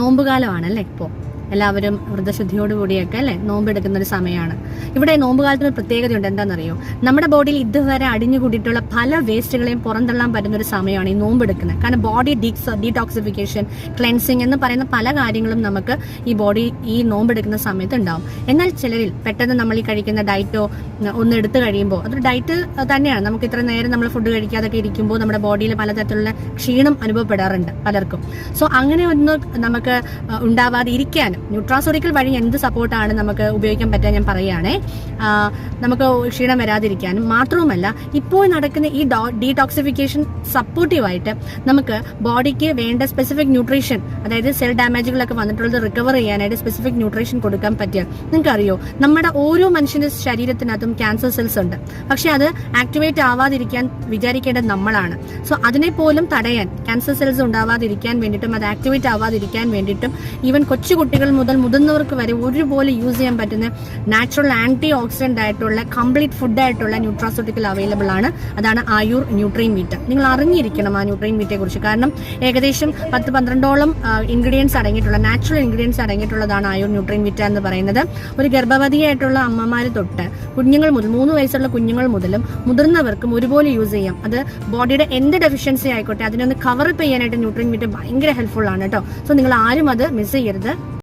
നോമ്പുകാലമാണല്ലേ ഇപ്പോൾ എല്ലാവരും വ്രതശുദ്ധിയോടുകൂടിയൊക്കെ അല്ലെ നോമ്പെടുക്കുന്ന ഒരു സമയമാണ്. ഇവിടെ നോമ്പുകാലത്തിന് ഒരു പ്രത്യേകതയുണ്ട്. എന്താണെന്നറിയോ? നമ്മുടെ ബോഡിയിൽ ഇതുവരെ അടിഞ്ഞുകൂടിയിട്ടുള്ള പല വേസ്റ്റുകളെയും പുറന്തള്ളാൻ പറ്റുന്ന ഒരു സമയമാണ് ഈ നോമ്പെടുക്കുന്നത്. കാരണം ബോഡി ഡീടോക്സിഫിക്കേഷൻ, ക്ലെൻസിങ് എന്ന് പറയുന്ന പല കാര്യങ്ങളും നമുക്ക് ഈ ബോഡി ഈ നോമ്പെടുക്കുന്ന സമയത്ത് ഉണ്ടാവും. എന്നാൽ ചിലരിൽ പെട്ടെന്ന് നമ്മൾ ഈ കഴിക്കുന്ന ഡയറ്റോ ഒന്ന് എടുത്തു കഴിയുമ്പോൾ, അതൊരു ഡയറ്റ് തന്നെയാണ്, നമുക്ക് ഇത്ര നേരം നമ്മൾ ഫുഡ് കഴിക്കാതൊക്കെ ഇരിക്കുമ്പോൾ നമ്മുടെ ബോഡിയിൽ പലതരത്തിലുള്ള ക്ഷീണം അനുഭവപ്പെടാറുണ്ട് പലർക്കും. സോ അങ്ങനെ ഒന്ന് നമുക്ക് ഉണ്ടാവാതെ ഇരിക്കാനും ന്യൂട്രാസോറിക്കൽ വഴി എന്ത് സപ്പോർട്ടാണ് നമുക്ക് ഉപയോഗിക്കാൻ പറ്റുക ഞാൻ പറയുകയാണേ. നമുക്ക് ക്ഷീണം വരാതിരിക്കാനും മാത്രവുമല്ല, ഇപ്പോൾ നടക്കുന്ന ഈ ഡീടോക്സിഫിക്കേഷൻ സപ്പോർട്ടീവായിട്ട് നമുക്ക് ബോഡിക്ക് വേണ്ട സ്പെസിഫിക് ന്യൂട്രീഷൻ, അതായത് സെൽ ഡാമേജുകളൊക്കെ വന്നിട്ടുള്ളത് റിക്കവർ ചെയ്യാനായിട്ട് സ്പെസിഫിക് ന്യൂട്രീഷൻ കൊടുക്കാൻ പറ്റിയ, നിങ്ങൾക്കറിയോ നമ്മുടെ ഓരോ മനുഷ്യന്റെ ശരീരത്തിനകത്തും ക്യാൻസർ സെൽസ് ഉണ്ട്. പക്ഷെ അത് ആക്ടിവേറ്റ് ആവാതിരിക്കാൻ വിചാരിക്കേണ്ടത് നമ്മളാണ്. സോ അതിനെ പോലും തടയാൻ, ക്യാൻസർ സെൽസ് ഉണ്ടാവാതിരിക്കാൻ വേണ്ടിയിട്ടും അത് ആക്ടിവേറ്റ് ആവാതിരിക്കാൻ വേണ്ടിയിട്ടും ഈവൻ കൊച്ചുകുട്ടികൾ മുതൽ മുതിർന്നവർക്ക് വരെ ഒരുപോലെ യൂസ് ചെയ്യാൻ പറ്റുന്ന നാച്ചുറൽ ആന്റി ഓക്സിഡന്റ് ആയിട്ടുള്ള കംപ്ലീറ്റ് ഫുഡ് ആയിട്ടുള്ള ന്യൂട്രാസ്യൂട്ടിക്കൽ അവൈലബിൾ ആണ്. അതാണ് ആയുർ ന്യൂട്രീൻ മീറ്റ്. നിങ്ങൾ അറിഞ്ഞിരിക്കണം ആ ന്യൂട്രീൻ മീറ്റിനെ കുറിച്ച്. കാരണം ഏകദേശം 10-12ഓളം ഇൻഗ്രീഡിയൻസ് അടങ്ങിയിട്ടുള്ള, നാച്ചുറൽ ഇൻഗ്രീഡിയൻസ് അടങ്ങിയിട്ടുള്ളതാണ് ആയുർ ന്യൂട്രീൻ മീറ്റ് എന്ന് പറയുന്നത്. ഒരു ഗർഭവതിയായിട്ടുള്ള അമ്മമാർ തൊട്ട് കുഞ്ഞുങ്ങൾ മുതൽ 3 വയസ്സുള്ള കുഞ്ഞുങ്ങൾ മുതലും മുതിർന്നവർക്കും ഒരുപോലെ യൂസ് ചെയ്യാം. അത് ബോഡിയുടെ എന്ത് ഡെഫിഷ്യൻസി ആയിക്കോട്ടെ അതിനൊന്ന് കവറപ്പ് ചെയ്യാനായിട്ട് ന്യൂട്രീൻ മീറ്റ് ഭയങ്കര ഹെൽപ്ഫുൾ ആണ് കേട്ടോ. സോ നിങ്ങൾ ആരും അത് മിസ് ചെയ്യരുത്.